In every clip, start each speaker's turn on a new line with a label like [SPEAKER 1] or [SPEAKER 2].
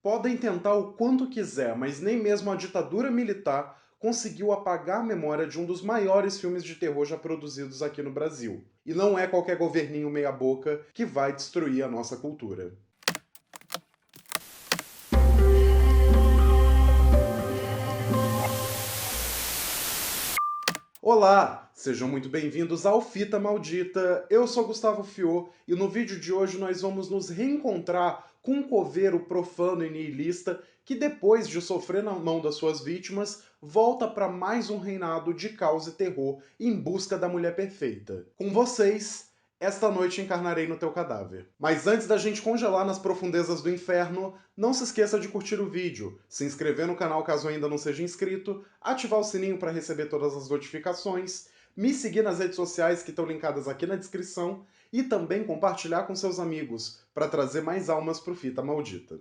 [SPEAKER 1] Podem tentar o quanto quiser, mas nem mesmo a ditadura militar conseguiu apagar a memória de um dos maiores filmes de terror já produzidos aqui no Brasil. E não é qualquer governinho meia-boca que vai destruir a nossa cultura. Olá, sejam muito bem-vindos ao Fita Maldita. Eu sou Gustavo Fiô e no vídeo de hoje nós vamos nos reencontrar com um coveiro profano e niilista que, depois de sofrer na mão das suas vítimas, volta para mais um reinado de caos e terror em busca da mulher perfeita. Com vocês, esta noite encarnarei no teu cadáver. Mas antes da gente congelar nas profundezas do inferno, não se esqueça de curtir o vídeo, se inscrever no canal caso ainda não seja inscrito, ativar o sininho para receber todas as notificações, me seguir nas redes sociais que estão linkadas aqui na descrição e também compartilhar com seus amigos para trazer mais almas pro Fita Maldita.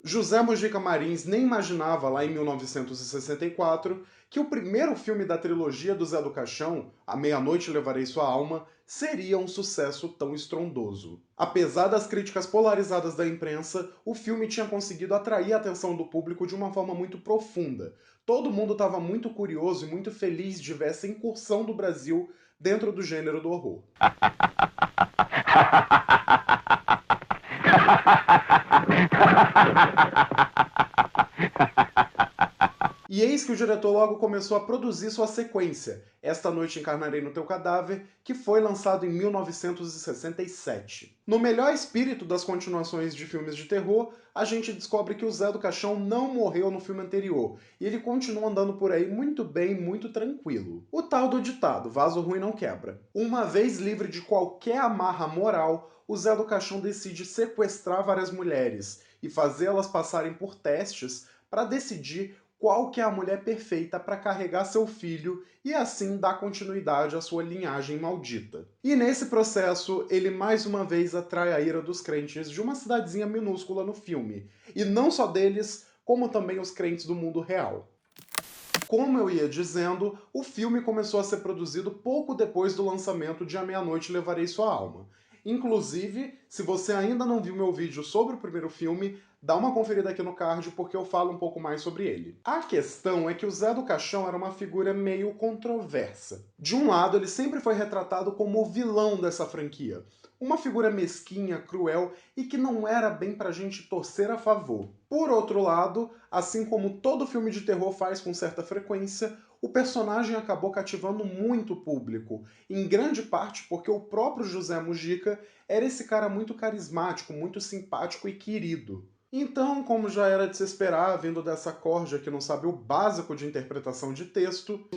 [SPEAKER 1] José Mujica Marins nem imaginava, lá em 1964, que o primeiro filme da trilogia do Zé do Caixão, A Meia-Noite Levarei Sua Alma, seria um sucesso tão estrondoso. Apesar das críticas polarizadas da imprensa, o filme tinha conseguido atrair a atenção do público de uma forma muito profunda. Todo mundo estava muito curioso e muito feliz de ver essa incursão do Brasil dentro do gênero do horror. E eis que o diretor logo começou a produzir sua sequência, Esta Noite Encarnarei no Teu Cadáver, que foi lançado em 1967. No melhor espírito das continuações de filmes de terror, a gente descobre que o Zé do Caixão não morreu no filme anterior, e ele continua andando por aí muito bem, muito tranquilo. O tal do ditado, vaso ruim não quebra. Uma vez livre de qualquer amarra moral, o Zé do Caixão decide sequestrar várias mulheres e fazê-las passarem por testes para decidir qual que é a mulher perfeita para carregar seu filho e assim dar continuidade à sua linhagem maldita. E nesse processo, ele mais uma vez atrai a ira dos crentes de uma cidadezinha minúscula no filme, e não só deles, como também os crentes do mundo real. Como eu ia dizendo, o filme começou a ser produzido pouco depois do lançamento de A Meia-Noite Levarei Sua Alma. Inclusive, se você ainda não viu meu vídeo sobre o primeiro filme, dá uma conferida aqui no card porque eu falo um pouco mais sobre ele. A questão é que o Zé do Caixão era uma figura meio controversa. De um lado, ele sempre foi retratado como o vilão dessa franquia, uma figura mesquinha, cruel e que não era bem pra gente torcer a favor. Por outro lado, assim como todo filme de terror faz com certa frequência, o personagem acabou cativando muito o público, em grande parte porque o próprio José Mujica era esse cara muito carismático, muito simpático e querido. Então, como já era de se esperar, vindo dessa corja que não sabe o básico de interpretação de texto,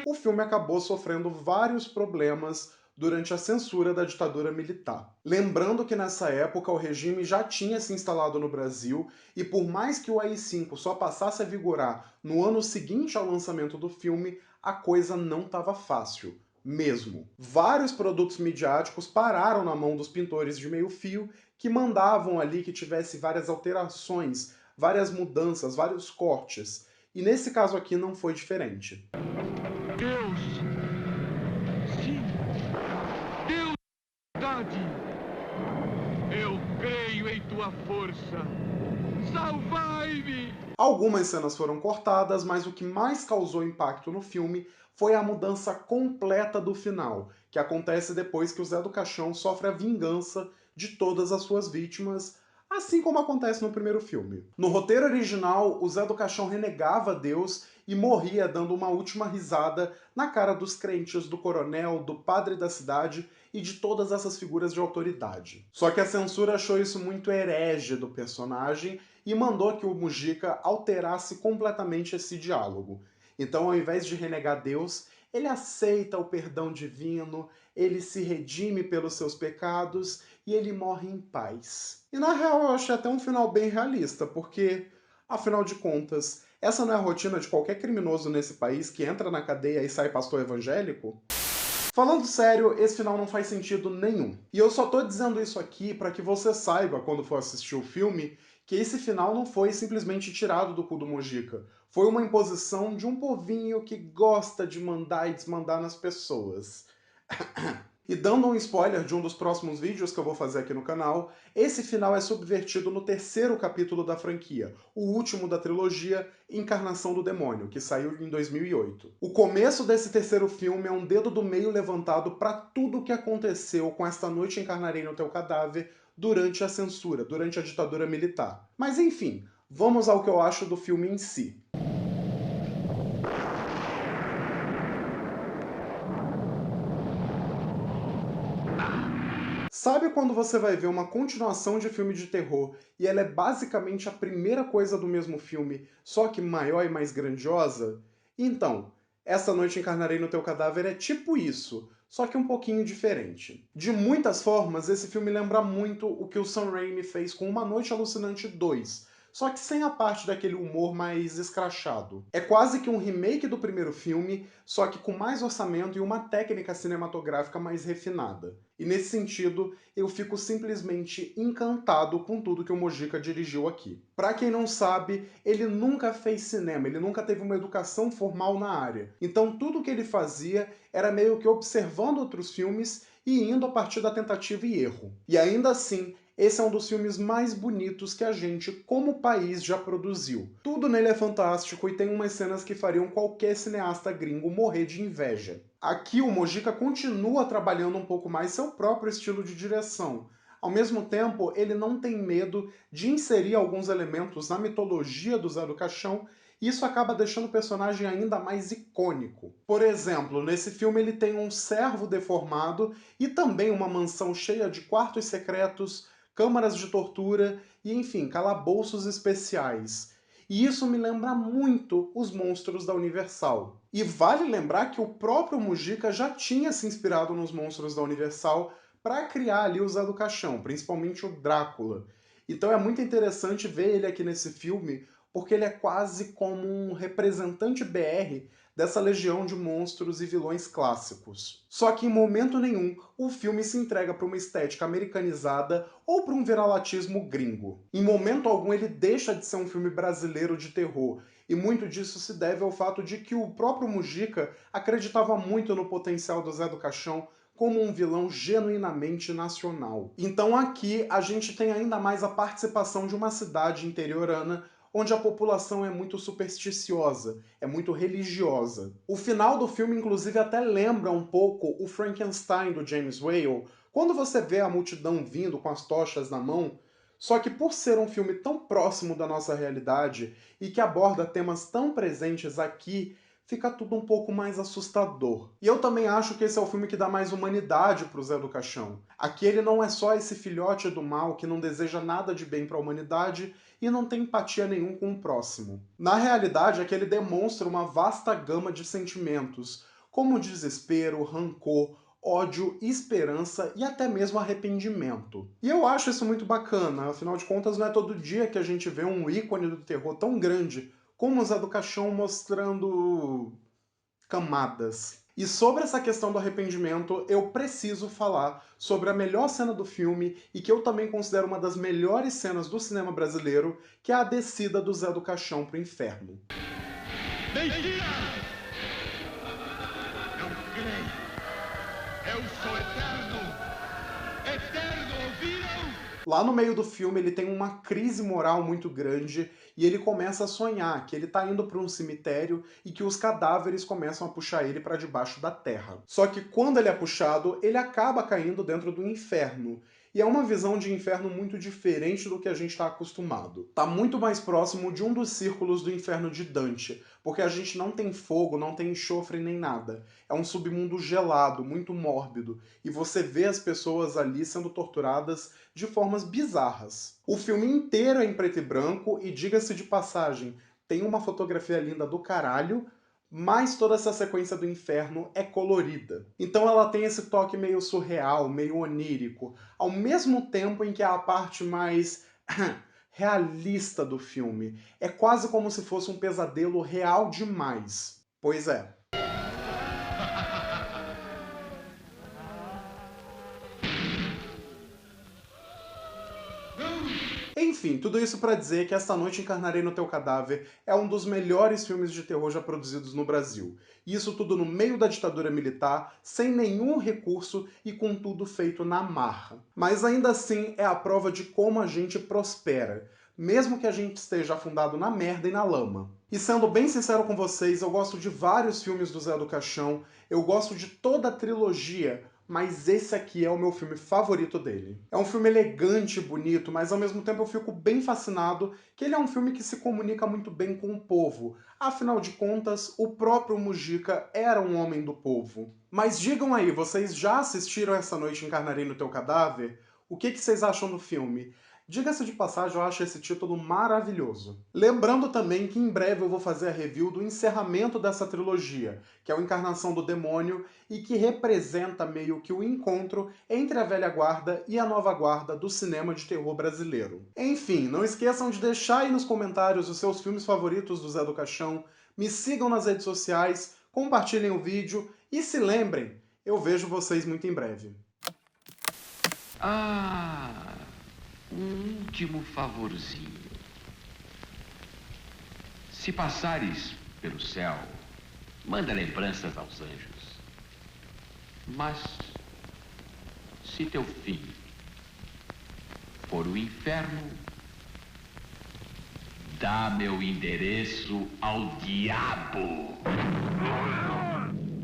[SPEAKER 1] o filme acabou sofrendo vários problemas durante a censura da ditadura militar. Lembrando que nessa época o regime já tinha se instalado no Brasil e por mais que o AI-5 só passasse a vigorar no ano seguinte ao lançamento do filme, a coisa não estava fácil. Mesmo. Vários produtos midiáticos pararam na mão dos pintores de meio-fio que mandavam ali que tivesse várias alterações, várias mudanças, vários cortes. E nesse caso aqui não foi diferente.
[SPEAKER 2] Deus! Sim! Deus, verdade! Eu creio em tua força! Salvai-me!
[SPEAKER 1] Algumas cenas foram cortadas, mas o que mais causou impacto no filme foi a mudança completa do final, que acontece depois que o Zé do Caixão sofre a vingança de todas as suas vítimas, assim como acontece no primeiro filme. No roteiro original, o Zé do Caixão renegava Deus e morria dando uma última risada na cara dos crentes, do coronel, do padre da cidade e de todas essas figuras de autoridade. Só que a censura achou isso muito herege do personagem e mandou que o Mujica alterasse completamente esse diálogo. Então, ao invés de renegar Deus, ele aceita o perdão divino, ele se redime pelos seus pecados e ele morre em paz. E na real eu achei até um final bem realista, porque, afinal de contas, essa não é a rotina de qualquer criminoso nesse país que entra na cadeia e sai pastor evangélico? Falando sério, esse final não faz sentido nenhum. E eu só tô dizendo isso aqui para que você saiba, quando for assistir o filme, que esse final não foi simplesmente tirado do cu do Mujica. Foi uma imposição de um povinho que gosta de mandar e desmandar nas pessoas. E dando um spoiler de um dos próximos vídeos que eu vou fazer aqui no canal, esse final é subvertido no terceiro capítulo da franquia, o último da trilogia, Encarnação do Demônio, que saiu em 2008. O começo desse terceiro filme é um dedo do meio levantado para tudo o que aconteceu com Esta Noite Encarnarei no Teu Cadáver durante a censura, durante a ditadura militar. Mas enfim, vamos ao que eu acho do filme em si. Sabe quando você vai ver uma continuação de filme de terror e ela é basicamente a primeira coisa do mesmo filme, só que maior e mais grandiosa? Então, Essa Noite Encarnarei no Teu Cadáver é tipo isso, só que um pouquinho diferente. De muitas formas, esse filme lembra muito o que o Sam Raimi fez com Uma Noite Alucinante 2, só que sem a parte daquele humor mais escrachado. É quase que um remake do primeiro filme, só que com mais orçamento e uma técnica cinematográfica mais refinada. E nesse sentido, eu fico simplesmente encantado com tudo que o Mojica dirigiu aqui. Pra quem não sabe, ele nunca fez cinema, ele nunca teve uma educação formal na área. Então tudo que ele fazia era meio que observando outros filmes e indo a partir da tentativa e erro. E ainda assim, esse é um dos filmes mais bonitos que a gente, como país, já produziu. Tudo nele é fantástico e tem umas cenas que fariam qualquer cineasta gringo morrer de inveja. Aqui o Mojica continua trabalhando um pouco mais seu próprio estilo de direção. Ao mesmo tempo, ele não tem medo de inserir alguns elementos na mitologia do Zé do Caixão, e isso acaba deixando o personagem ainda mais icônico. Por exemplo, nesse filme ele tem um servo deformado e também uma mansão cheia de quartos secretos, câmaras de tortura e, enfim, calabouços especiais. E isso me lembra muito os monstros da Universal. E vale lembrar que o próprio Mujica já tinha se inspirado nos monstros da Universal para criar ali o Zé do Caixão, principalmente o Drácula. Então é muito interessante ver ele aqui nesse filme, porque ele é quase como um representante BR dessa legião de monstros e vilões clássicos. Só que em momento nenhum o filme se entrega para uma estética americanizada ou para um viralatismo gringo. Em momento algum ele deixa de ser um filme brasileiro de terror, e muito disso se deve ao fato de que o próprio Mujica acreditava muito no potencial do Zé do Caixão como um vilão genuinamente nacional. Então aqui a gente tem ainda mais a participação de uma cidade interiorana onde a população é muito supersticiosa, é muito religiosa. O final do filme, inclusive, até lembra um pouco o Frankenstein do James Whale, quando você vê a multidão vindo com as tochas na mão, só que por ser um filme tão próximo da nossa realidade e que aborda temas tão presentes aqui, fica tudo um pouco mais assustador. E eu também acho que esse é o filme que dá mais humanidade pro Zé do Caixão. Aqui ele não é só esse filhote do mal que não deseja nada de bem para a humanidade e não tem empatia nenhum com o próximo. Na realidade, é que ele demonstra uma vasta gama de sentimentos, como desespero, rancor, ódio, esperança e até mesmo arrependimento. E eu acho isso muito bacana, afinal de contas não é todo dia que a gente vê um ícone do terror tão grande como o Zé do Caixão mostrando camadas. E sobre essa questão do arrependimento, eu preciso falar sobre a melhor cena do filme e que eu também considero uma das melhores cenas do cinema brasileiro, que é a descida do Zé do Caixão pro inferno.
[SPEAKER 2] Mentira! Não creio! Eu sou eterno! Eterno, ouviram?
[SPEAKER 1] Lá no meio do filme ele tem uma crise moral muito grande e ele começa a sonhar que ele tá indo para um cemitério e que os cadáveres começam a puxar ele para debaixo da terra. Só que quando ele é puxado, ele acaba caindo dentro do inferno. E é uma visão de inferno muito diferente do que a gente está acostumado. Tá muito mais próximo de um dos círculos do inferno de Dante, porque a gente não tem fogo, não tem enxofre nem nada. É um submundo gelado, muito mórbido, e você vê as pessoas ali sendo torturadas de formas bizarras. O filme inteiro é em preto e branco, e diga-se de passagem, tem uma fotografia linda do caralho, mas toda essa sequência do inferno é colorida. Então ela tem esse toque meio surreal, meio onírico, ao mesmo tempo em que é a parte mais realista do filme. É quase como se fosse um pesadelo real demais. Pois é. Enfim, Enfim, tudo isso pra dizer que Esta Noite Encarnarei no Teu Cadáver é um dos melhores filmes de terror já produzidos no Brasil. E isso tudo no meio da ditadura militar, sem nenhum recurso e com tudo feito na marra. Mas ainda assim é a prova de como a gente prospera, mesmo que a gente esteja afundado na merda e na lama. E sendo bem sincero com vocês, eu gosto de vários filmes do Zé do Caixão, eu gosto de toda a trilogia, mas esse aqui é o meu filme favorito dele. É um filme elegante e bonito, mas ao mesmo tempo eu fico bem fascinado que ele é um filme que se comunica muito bem com o povo. Afinal de contas, o próprio Mujica era um homem do povo. Mas digam aí, vocês já assistiram Essa Noite Encarnarei no Teu Cadáver? O que vocês acham do filme? Diga-se de passagem, eu acho esse título maravilhoso. Lembrando também que em breve eu vou fazer a review do encerramento dessa trilogia, que é o Encarnação do Demônio, e que representa meio que o encontro entre a velha guarda e a nova guarda do cinema de terror brasileiro. Enfim, não esqueçam de deixar aí nos comentários os seus filmes favoritos do Zé do Caixão, me sigam nas redes sociais, compartilhem o vídeo e se lembrem, eu vejo vocês muito em breve.
[SPEAKER 3] Um último favorzinho. Se passares pelo céu, manda lembranças aos anjos. Mas, se teu fim for o inferno, dá meu endereço ao diabo.